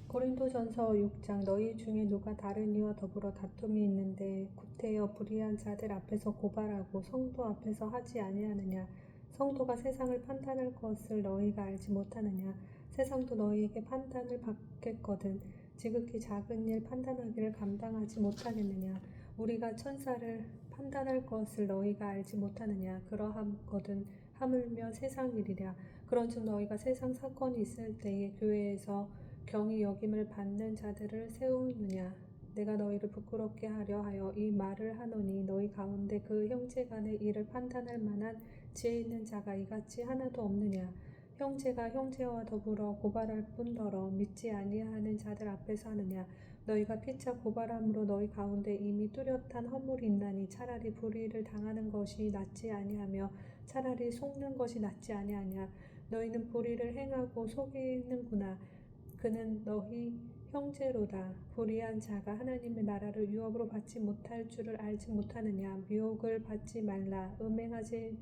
고린도전서 6장. 너희 중에 누가 다른 이와 더불어 다툼이 있는데 구태여 불의한 자들 앞에서 고발하고 성도 앞에서 하지 아니하느냐? 성도가 세상을 판단할 것을 너희가 알지 못하느냐? 세상도 너희에게 판단을 받겠거든. 지극히 작은 일 판단하기를 감당하지 못하겠느냐? 우리가 천사를 판단할 것을 너희가 알지 못하느냐? 그러하거든. 하물며 세상 일이랴. 그런즉 너희가 세상 사건이 있을 때에 교회에서 경히 여김을 받는 자들을 세우느냐? 내가 너희를 부끄럽게 하려 하여 이 말을 하노니 너희 가운데 그 형제 간의 일을 판단할 만한 지혜 있는 자가 이같이 하나도 없느냐? 형제가 형제와 더불어 고발할 뿐더러 믿지 아니하는 자들 앞에서 하느냐? 너희가 피차 고발함으로 너희 가운데 이미 뚜렷한 허물이 있나니 차라리 불의를 당하는 것이 낫지 아니하며 차라리 속는 것이 낫지 아니하냐? 너희는 불의를 행하고 속이는구나. 그는 너희 형제로다. 불의한 자가 하나님의 나라를 유업으로 받지 못할 줄을 알지 못하느냐? 미혹을 받지 말라. 음행하지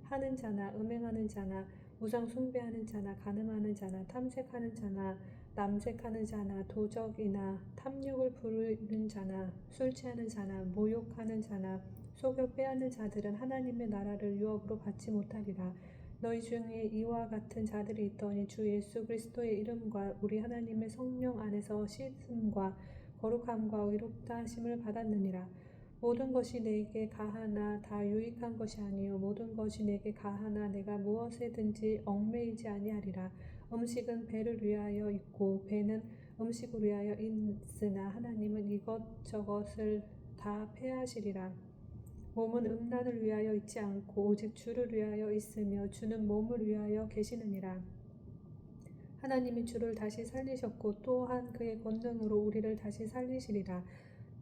하는 자나 음행하는 자나 우상 숭배하는 자나 간음하는 자나 탐색하는 자나 남색하는 자나 도적이나 탐욕을 부르는 자나 술 취하는 자나 모욕하는 자나 속여 빼앗는 자들은 하나님의 나라를 유업으로 받지 못하리라. 너희 중에 이와 같은 자들이 있더니 주 예수 그리스도의 이름과 우리 하나님의 성령 안에서 씻음과 거룩함과 의롭다 하심을 받았느니라. 모든 것이 내게 가하나 다 유익한 것이 아니요 모든 것이 내게 가하나 내가 무엇에든지 얽매이지 아니하리라. 음식은 배를 위하여 있고 배는 음식을 위하여 있으나 하나님은 이것저것을 다 패하시리라. 몸은 음란을 위하여 있지 않고 오직 주를 위하여 있으며 주는 몸을 위하여 계시느니라. 하나님이 주를 다시 살리셨고 또한 그의 권능으로 우리를 다시 살리시리라.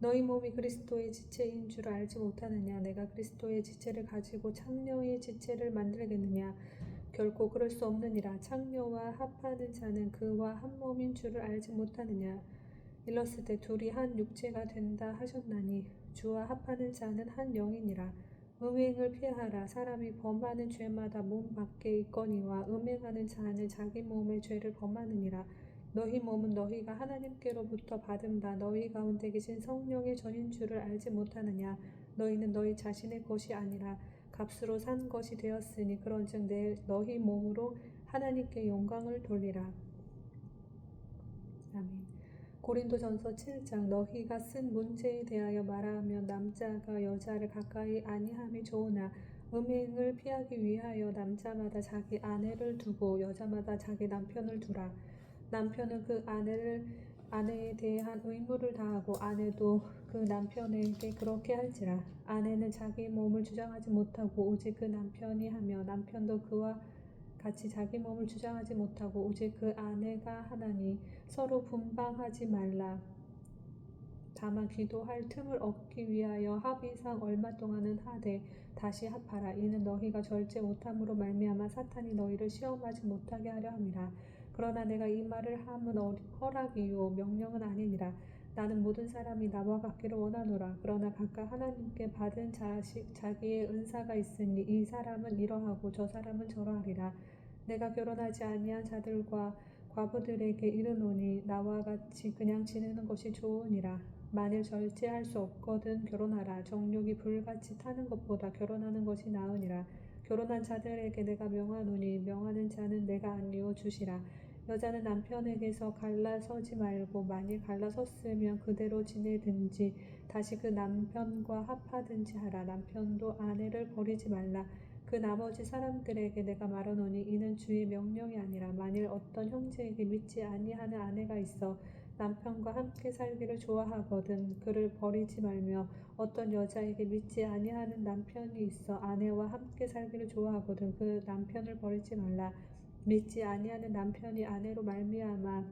너희 몸이 그리스도의 지체인 줄 알지 못하느냐? 내가 그리스도의 지체를 가지고 창녀의 지체를 만들겠느냐? 결코 그럴 수 없느니라. 창녀와 합하는 자는 그와 한 몸인 줄을 알지 못하느냐? 일렀을 때 둘이 한 육체가 된다 하셨나니 주와 합하는 자는 한 영이니라. 음행을 피하라. 사람이 범하는 죄마다 몸 밖에 있거니와 음행하는 자는 자기 몸의 죄를 범하느니라. 너희 몸은 너희가 하나님께로부터 받은 바 너희 가운데 계신 성령의 전인 줄을 알지 못하느냐? 너희는 너희 자신의 것이 아니라 값으로 산 것이 되었으니 그런즉 너희 몸으로 하나님께 영광을 돌리라. 아멘. 고린도전서 7장. 너희가 쓴 문제에 대하여 말하면 남자가 여자를 가까이 아니함이 좋으나 음행을 피하기 위하여 남자마다 자기 아내를 두고 여자마다 자기 남편을 두라. 남편은 그 아내에 대한 의무를 다하고 아내도 그 남편에게 그렇게 할지라. 아내는 자기 몸을 주장하지 못하고 오직 그 남편이 하며 남편도 그와 같이 자기 몸을 주장하지 못하고 오직 그 아내가 하나니 서로 분방하지 말라. 다만 기도할 틈을 얻기 위하여 합의상 얼마 동안은 하되 다시 합하라. 이는 너희가 절제 못함으로 말미암아 사탄이 너희를 시험하지 못하게 하려 함이라. 그러나 내가 이 말을 함은 허락이요 명령은 아니니라. 나는 모든 사람이 나와 같기를 원하노라. 그러나 각각 하나님께 받은 자기의 은사가 있으니 이 사람은 이러하고 저 사람은 저러하리라. 내가 결혼하지 아니한 자들과 과부들에게 이르노니 나와 같이 그냥 지내는 것이 좋으니라. 만일 절제할 수 없거든 결혼하라. 정욕이 불같이 타는 것보다 결혼하는 것이 나으니라. 결혼한 자들에게 내가 명하노니 명하는 자는 내가 아니요 주시라. 여자는 남편에게서 갈라서지 말고 만일 갈라섰으면 그대로 지내든지 다시 그 남편과 합하든지 하라. 남편도 아내를 버리지 말라. 그 나머지 사람들에게 내가 말하노니 이는 주의 명령이 아니라 만일 어떤 형제에게 믿지 아니하는 아내가 있어 남편과 함께 살기를 좋아하거든 그를 버리지 말며 어떤 여자에게 믿지 아니하는 남편이 있어 아내와 함께 살기를 좋아하거든 그 남편을 버리지 말라. 믿지 아니하는 남편이 아내로 말미암아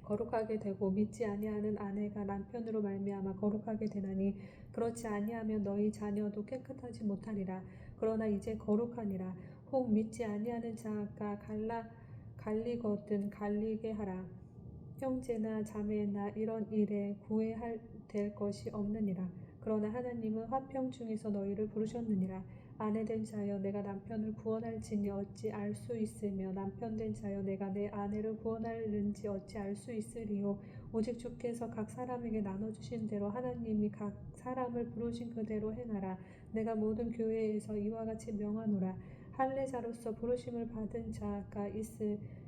거룩하게 되고 믿지 아니하는 아내가 남편으로 말미암아 거룩하게 되나니 그렇지 아니하면 너희 자녀도 깨끗하지 못하리라. 그러나 이제 거룩하니라. 혹 믿지 아니하는 자가 갈리거든 갈리게 하라. 형제나 자매나 이런 일에 구애할 될 것이 없느니라. 그러나 하나님은 화평 중에서 너희를 부르셨느니라. 아내된 자여 내가 남편을 구원할지니 어찌 알 수 있으며 남편된 자여 내가 내 아내를 구원할는지 어찌 알 수 있으리요. 오직 주께서 각 사람에게 나눠주신 대로 하나님이 각 사람을 부르신 그대로 행하라. 내가 모든 교회에서 이와 같이 명하노라. 할례자로서 부르심을 받은 자가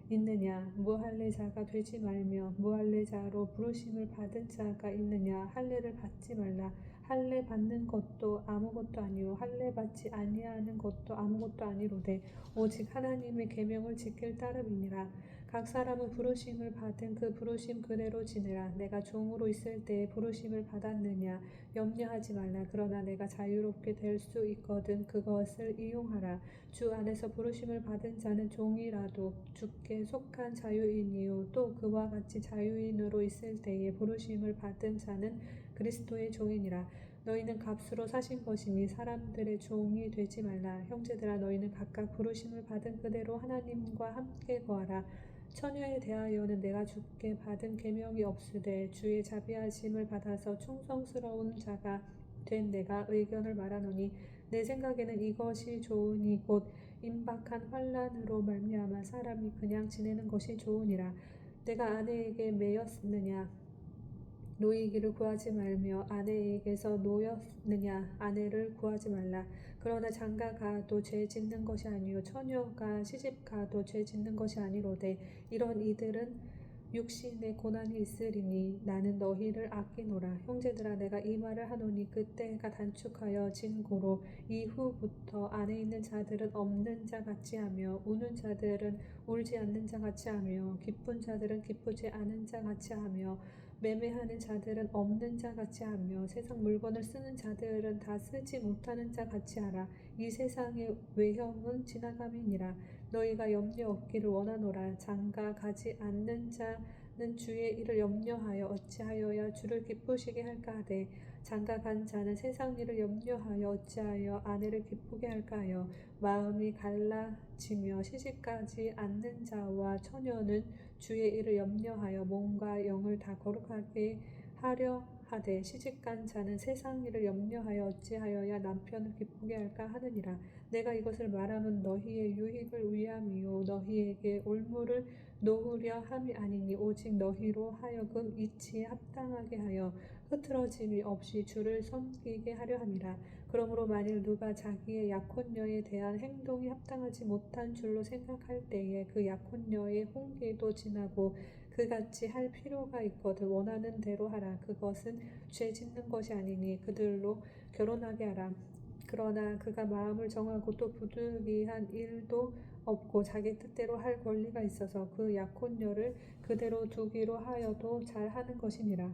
있느냐? 무할례자가 되지 말며 무할례자로 부르심을 받은 자가 있느냐? 할례를 받지 말라. 할례 받는 것도 아무것도 아니요 할례 받지 아니하는 것도 아무것도 아니로되 오직 하나님의 계명을 지킬 따름이니라. 각 사람은 부르심을 받은 그 부르심 그대로 지내라. 내가 종으로 있을 때에 부르심을 받았느냐 염려하지 말라. 그러나 내가 자유롭게 될 수 있거든 그것을 이용하라. 주 안에서 부르심을 받은 자는 종이라도 주께 속한 자유인이요 또 그와 같이 자유인으로 있을 때에 부르심을 받은 자는 그리스도의 종이니라. 너희는 값으로 사신 것이니 사람들의 종이 되지 말라. 형제들아 너희는 각각 부르심을 받은 그대로 하나님과 함께 거하라. 처녀에 대하여는 내가 주께 받은 계명이 없으되 주의 자비하심을 받아서 충성스러운 자가 된 내가 의견을 말하노니 내 생각에는 이것이 좋으니 곧 임박한 환난으로 말미암아 사람이 그냥 지내는 것이 좋으니라. 내가 아내에게 매였느냐 노이기를 구하지 말며 아내에게서 노였느냐 아내를 구하지 말라. 그러나 장가가도 죄 짓는 것이 아니요 처녀가 시집가도 죄 짓는 것이 아니로되 이런 이들은 육신에 고난이 있으리니 나는 너희를 아끼노라. 형제들아 내가 이 말을 하노니 그때가 단축하여 진고로 이후부터 안에 있는 자들은 없는 자 같이 하며 우는 자들은 울지 않는 자 같이 하며 기쁜 자들은 기쁘지 않은 자 같이 하며 매매하는 자들은 없는 자 같이 하며 세상 물건을 쓰는 자들은 다 쓰지 못하는 자 같이 하라. 이 세상의 외형은 지나감이니라. 너희가 염려 없기를 원하노라. 장가 가지 않는 자는 주의 일을 염려하여 어찌하여야 주를 기쁘시게 할까 하되 장가 간 자는 세상 일을 염려하여 어찌하여 아내를 기쁘게 할까 하여 마음이 갈라지며 시집가지 않는 자와 처녀는 주의 일을 염려하여 몸과 영을 다 거룩하게 하려 하되 시집간 자는 세상 일을 염려하여 어찌하여야 남편을 기쁘게 할까 하느니라. 내가 이것을 말함은 너희의 유익을 위함이요 너희에게 올무를 놓으려 함이 아니니 오직 너희로 하여금 이치에 합당하게 하여 흐트러짐이 없이 주를 섬기게 하려 함이라. 그러므로 만일 누가 자기의 약혼녀에 대한 행동이 합당하지 못한 줄로 생각할 때에 그 약혼녀의 홍기도 지나고 그같이 할 필요가 있거든 원하는 대로 하라. 그것은 죄 짓는 것이 아니니 그들로 결혼하게 하라. 그러나 그가 마음을 정하고 또 부득이한 일도 없고 자기 뜻대로 할 권리가 있어서 그 약혼녀를 그대로 두기로 하여도 잘하는 것이니라.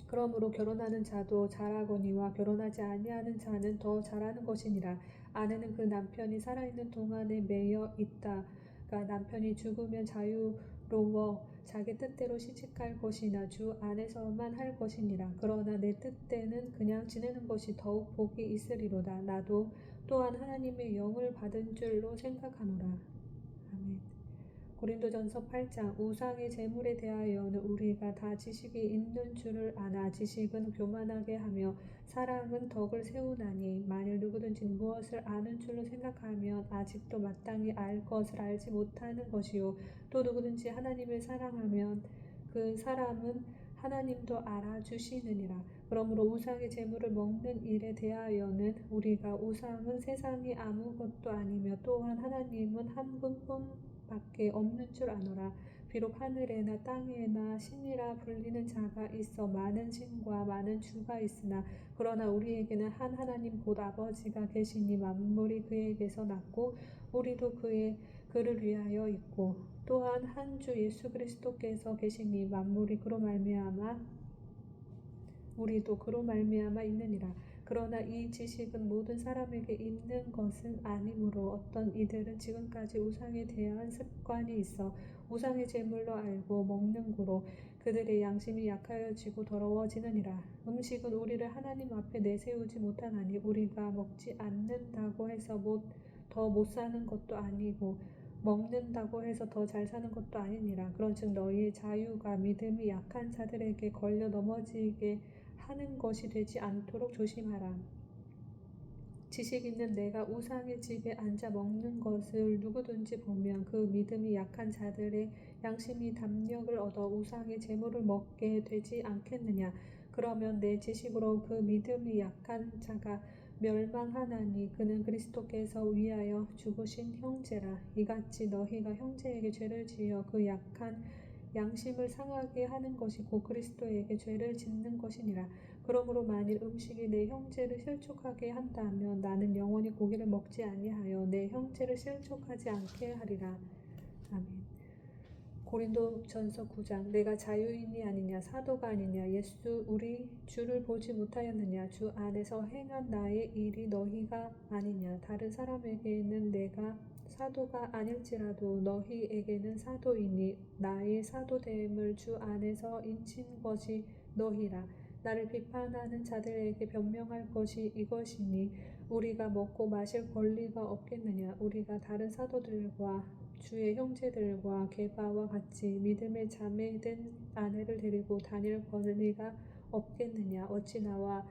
그러므로 결혼하는 자도 잘하거니와 결혼하지 아니하는 자는 더 잘하는 것이니라. 아내는 그 남편이 살아있는 동안에 매여 있다가 남편이 죽으면 자유로워 자기 뜻대로 시집갈 것이나 주 안에서만 할 것이니라. 그러나 내 뜻대는 그냥 지내는 것이 더욱 복이 있으리로다. 나도 또한 하나님의 영을 받은 줄로 생각하노라. 아멘. 고린도전서 8장 우상의 제물에 대하여는 우리가 다 지식이 있는 줄을 아나 지식은 교만하게 하며 사랑은 덕을 세우나니 만일 누구든지 무엇을 아는 줄로 생각하면 아직도 마땅히 알 것을 알지 못하는 것이요 또 누구든지 하나님을 사랑하면 그 사람은 하나님도 알아주시느니라. 그러므로 우상의 제물을 먹는 일에 대하여는 우리가 우상은 세상이 아무것도 아니며 또한 하나님은 한 분뿐 밖에 없는 줄 아노라. 비록 하늘에나 땅에나 신이라 불리는 자가 있어 많은 신과 많은 주가 있으나 그러나 우리에게는 한 하나님 곧 아버지가 계시니 만물이 그에게서 났고 우리도 그를 위하여 있고 또한 한 주 예수 그리스도께서 계시니 만물이 그로 말미암아 우리도 그로 말미암아 있느니라. 그러나 이 지식은 모든 사람에게 있는 것은 아니므로 어떤 이들은 지금까지 우상에 대한 습관이 있어 우상의 제물로 알고 먹는 고로 그들의 양심이 약하여지고 더러워지느니라. 음식은 우리를 하나님 앞에 내세우지 못하나니 우리가 먹지 않는다고 해서 더 못 사는 것도 아니고 먹는다고 해서 더 잘 사는 것도 아니니라. 그런즉 너희의 자유가 믿음이 약한 자들에게 걸려 넘어지게 하는 것이 되지 않도록 조심하라. 지식 있는 내가 우상의 집에 앉아 먹는 것을 누구든지 보면 그 믿음이 약한 자들의 양심이 담력을 얻어 우상의 재물을 먹게 되지 않겠느냐. 그러면 내 지식으로 그 믿음이 약한 자가 멸망하나니 그는 그리스도께서 위하여 죽으신 형제라. 이같이 너희가 형제에게 죄를 지어 그 약한 양심을 상하게 하는 것이 곧 그리스도에게 죄를 짓는 것이니라. 그러므로 만일 음식이 내 형제를 실족하게 한다면 나는 영원히 고기를 먹지 아니하여 내 형제를 실족하지 않게 하리라. 아멘. 고린도전서 9장. 내가 자유인이 아니냐 사도가 아니냐 예수 우리 주를 보지 못하였느냐 주 안에서 행한 나의 일이 너희가 아니냐. 다른 사람에게는 내가 사도가 아닐지라도 너희에게는 사도이니 나의 사도됨을 주 안에서 인친 것이 너희라. 나를 비판하는 자들에게 변명할 것이 이것이니 우리가 먹고 마실 권리가 없겠느냐. 우리가 다른 사도들과 주의 형제들과 게바와 같이 믿음의 자매된 아내를 데리고 다닐 권리가 없겠느냐. 어찌 나와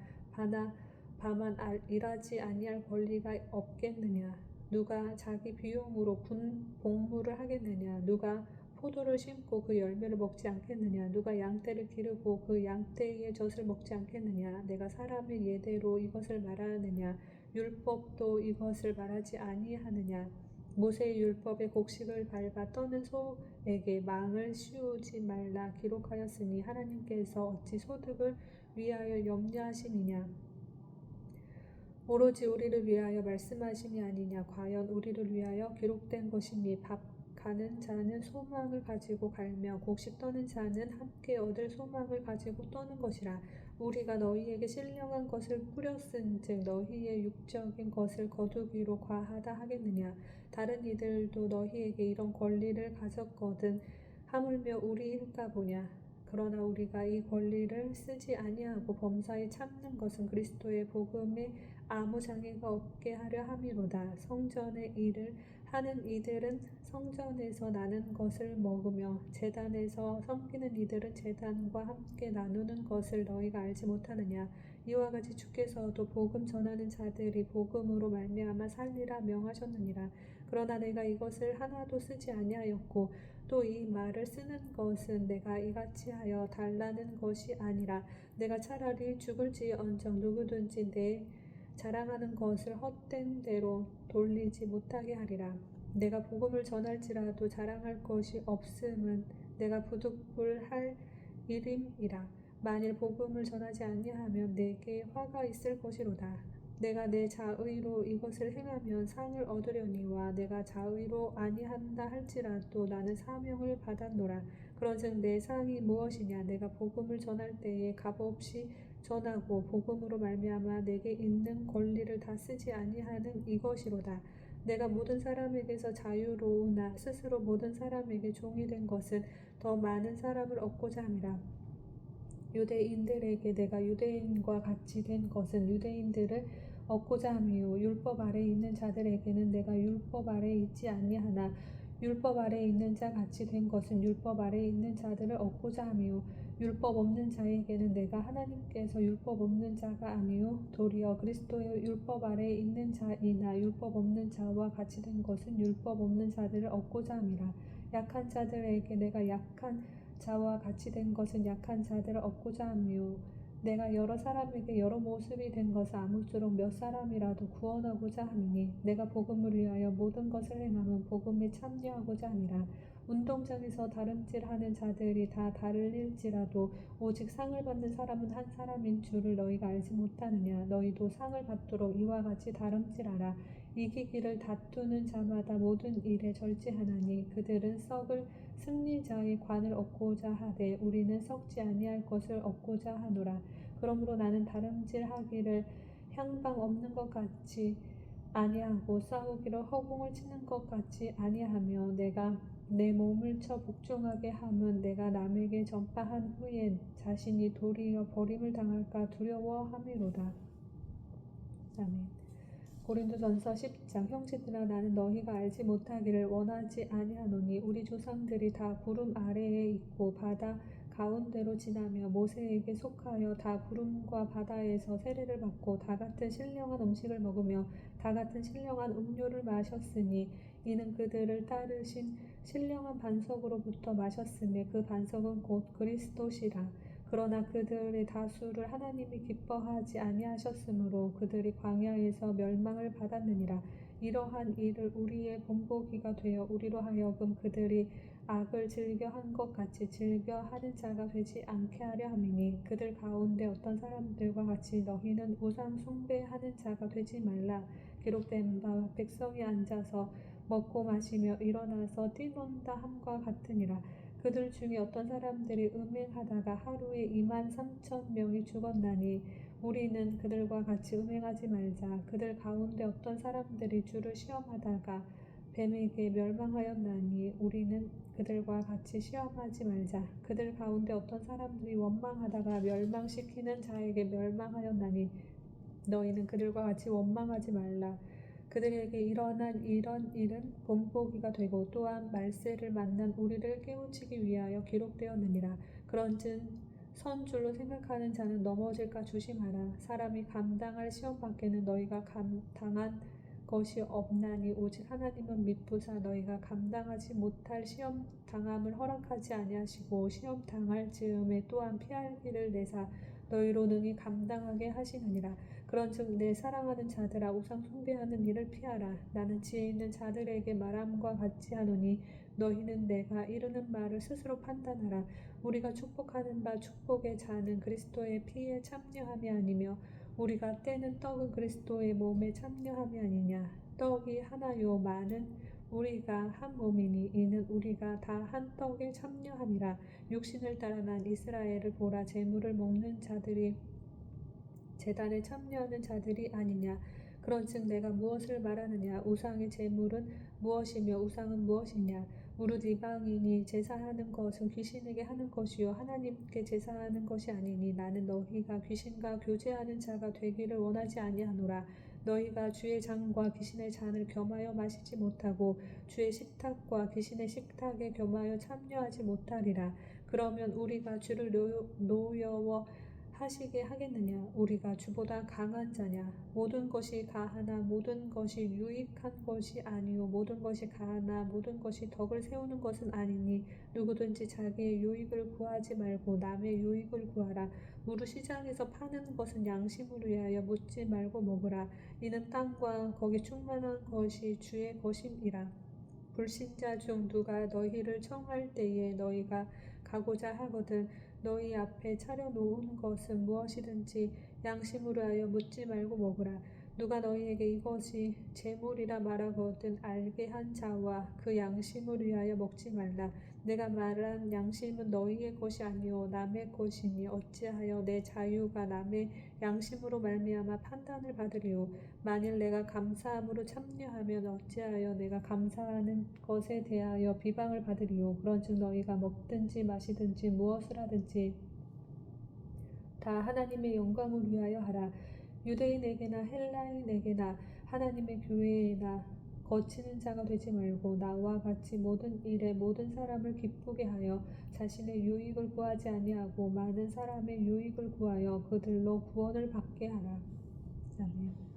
바만 일하지 아니할 권리가 없겠느냐. 누가 자기 비용으로 군 복무를 하겠느냐. 누가 포도를 심고 그 열매를 먹지 않겠느냐. 누가 양떼를 기르고 그 양떼의 젖을 먹지 않겠느냐. 내가 사람의 예대로 이것을 말하느냐. 율법도 이것을 말하지 아니하느냐. 모세의 율법에 곡식을 밟아 떠는 소에게 망을 씌우지 말라 기록하였으니 하나님께서 어찌 소득을 위하여 염려하시느냐. 오로지 우리를 위하여 말씀하심이 아니냐. 과연 우리를 위하여 기록된 것이니 밥 가는 자는 소망을 가지고 갈며 곡식 떠는 자는 함께 얻을 소망을 가지고 떠는 것이라. 우리가 너희에게 신령한 것을 뿌렸은즉 너희의 육적인 것을 거두기로 과하다 하겠느냐. 다른 이들도 너희에게 이런 권리를 가졌거든 하물며 우리일까 보냐. 그러나 우리가 이 권리를 쓰지 아니하고 범사에 참는 것은 그리스도의 복음에 아무 장애가 없게 하려 함이로다. 성전의 일을 하는 이들은 성전에서 나는 것을 먹으며 제단에서 섬기는 이들은 제단과 함께 나누는 것을 너희가 알지 못하느냐. 이와 같이 주께서도 복음 전하는 자들이 복음으로 말미암아 살리라 명하셨느니라. 그러나 내가 이것을 하나도 쓰지 아니하였고 또 이 말을 쓰는 것은 내가 이같이 하여 달라는 것이 아니라 내가 차라리 죽을지언정 누구든지 내 자랑하는 것을 헛된 대로 돌리지 못하게 하리라. 내가 복음을 전할지라도 자랑할 것이 없음은 내가 부득불할 일임이라. 만일 복음을 전하지 아니하면 내게 화가 있을 것이로다. 내가 내 자의로 이것을 행하면 상을 얻으려니와 내가 자의로 아니한다 할지라도 나는 사명을 받았노라. 그런즉 내 상이 무엇이냐. 내가 복음을 전할 때에 값없이 전하고 복음으로 말미암아 내게 있는 권리를 다 쓰지 아니하는 이것이로다. 내가 모든 사람에게서 자유로우나 스스로 모든 사람에게 종이 된 것은 더 많은 사람을 얻고자 함이라. 유대인들에게 내가 유대인과 같이 된 것은 유대인들을 얻고자 함이요 율법 아래 있는 자들에게는 내가 율법 아래 있지 아니하나 율법 아래 있는 자 같이 된 것은 율법 아래 있는 자들을 얻고자 함이요 율법 없는 자에게는 내가 하나님께서 율법 없는 자가 아니요 도리어 그리스도의 율법 아래 있는 자이나 율법 없는 자와 같이 된 것은 율법 없는 자들을 얻고자 함이라. 약한 자들에게 내가 약한 자와 같이 된 것은 약한 자들을 얻고자 함이요 내가 여러 사람에게 여러 모습이 된 것은 아무쪼록 몇 사람이라도 구원하고자 함이니 내가 복음을 위하여 모든 것을 행함은 복음에 참여하고자 함이라. 운동장에서 다름질하는 자들이 다 다를지라도 오직 상을 받는 사람은 한 사람인 줄을 너희가 알지 못하느냐. 너희도 상을 받도록 이와 같이 다름질하라. 이기기를 다투는 자마다 모든 일에 절제하나니 그들은 썩을 승리자의 관을 얻고자 하되 우리는 썩지 아니할 것을 얻고자 하노라. 그러므로 나는 다름질하기를 향방 없는 것 같이 아니하고 싸우기를 허공을 치는 것 같이 아니하며 내가 내 몸을 쳐 복종하게 함은 내가 남에게 전파한 후에 자신이 도리어 버림을 당할까 두려워함이로다. 아멘. 고린도전서 10장. 형제들아 나는 너희가 알지 못하기를 원하지 아니하노니 우리 조상들이 다 구름 아래에 있고 바다 가운데로 지나며 모세에게 속하여 다 구름과 바다에서 세례를 받고 다 같은 신령한 음식을 먹으며 다 같은 신령한 음료를 마셨으니 이는 그들을 따르신 신령한 반석으로부터 마셨음에 그 반석은 곧 그리스도시라. 그러나 그들의 다수를 하나님이 기뻐하지 아니하셨으므로 그들이 광야에서 멸망을 받았느니라. 이러한 일을 우리의 본보기가 되어 우리로 하여금 그들이 악을 즐겨 한 것 같이 즐겨 하는 자가 되지 않게 하려 함이니 그들 가운데 어떤 사람들과 같이 너희는 우상 숭배하는 자가 되지 말라. 기록된 바 백성이 앉아서 먹고 마시며 일어나서 뛰논다 함과 같으니라. 그들 중에 어떤 사람들이 음행하다가 하루에 23,000명이 죽었나니 우리는 그들과 같이 음행하지 말자. 그들 가운데 어떤 사람들이 주를 시험하다가 뱀에게 멸망하였나니 우리는 그들과 같이 시험하지 말자. 그들 가운데 어떤 사람들이 원망하다가 멸망시키는 자에게 멸망하였나니 너희는 그들과 같이 원망하지 말라. 그들에게 일어난 이런 일은 본보기가 되고 또한 말세를 만난 우리를 깨우치기 위하여 기록되었느니라. 그런즉 선 줄로 생각하는 자는 넘어질까 조심하라. 사람이 감당할 시험 밖에는 너희가 감당한 것이 없나니 오직 하나님은 미쁘사 너희가 감당하지 못할 시험 당함을 허락하지 아니하시고 시험 당할 즈음에 또한 피할 길을 내사 너희로 능히 감당하게 하시느니라. 그런즉 내 사랑하는 자들아 우상 숭배하는 일을 피하라. 나는 지혜 있는 자들에게 말함과 같이 하노니 너희는 내가 이르는 말을 스스로 판단하라. 우리가 축복하는 바 축복의 잔은 그리스도의 피에 참여함이 아니며 우리가 떼는 떡은 그리스도의 몸에 참여함이 아니냐. 떡이 하나요 많은 우리가 한 몸이니 이는 우리가 다 한 떡에 참여함이라. 육신을 따라 난 이스라엘을 보라. 재물을 먹는 자들이 제단에 참여하는 자들이 아니냐. 그런즉 내가 무엇을 말하느냐. 우상의 제물은 무엇이며 우상은 무엇이냐. 무릇 이방인이 제사하는 것은 귀신에게 하는 것이요 하나님께 제사하는 것이 아니니 나는 너희가 귀신과 교제하는 자가 되기를 원하지 아니하노라. 너희가 주의 잔과 귀신의 잔을 겸하여 마시지 못하고 주의 식탁과 귀신의 식탁에 겸하여 참여하지 못하리라. 그러면 우리가 주를 노여워 하시게 하겠느냐. 우리가 주보다 강한 자냐. 모든 것이 가하나 모든 것이 유익한 것이 아니요 모든 것이 가하나 모든 것이 덕을 세우는 것은 아니니 누구든지 자기의 유익을 구하지 말고 남의 유익을 구하라. 무릇 시장에서 파는 것은 양심을 위하여 묻지 말고 먹으라. 이는 땅과 거기 충만한 것이 주의 것임이라. 불신자 중 누가 너희를 청할 때에 너희가 가고자 하거든 너희 앞에 차려놓은 것은 무엇이든지 양심으로 하여 묻지 말고 먹으라. 누가 너희에게 이것이 제물이라 말하거든 알게 한 자와 그 양심을 위하여 먹지 말라. 내가 말한 양심은 너희의 것이 아니요 남의 것이니 어찌하여 내 자유가 남의 양심으로 말미암아 판단을 받으리요. 만일 내가 감사함으로 참여하면 어찌하여 내가 감사하는 것에 대하여 비방을 받으리요. 그런즉 너희가 먹든지 마시든지 무엇을 하든지 다 하나님의 영광을 위하여 하라. 유대인에게나 헬라인에게나 하나님의 교회에나 거치는 자가 되지 말고 나와 같이 모든 일에 모든 사람을 기쁘게 하여 자신의 유익을 구하지 아니하고 많은 사람의 유익을 구하여 그들로 구원을 받게 하라. 아멘.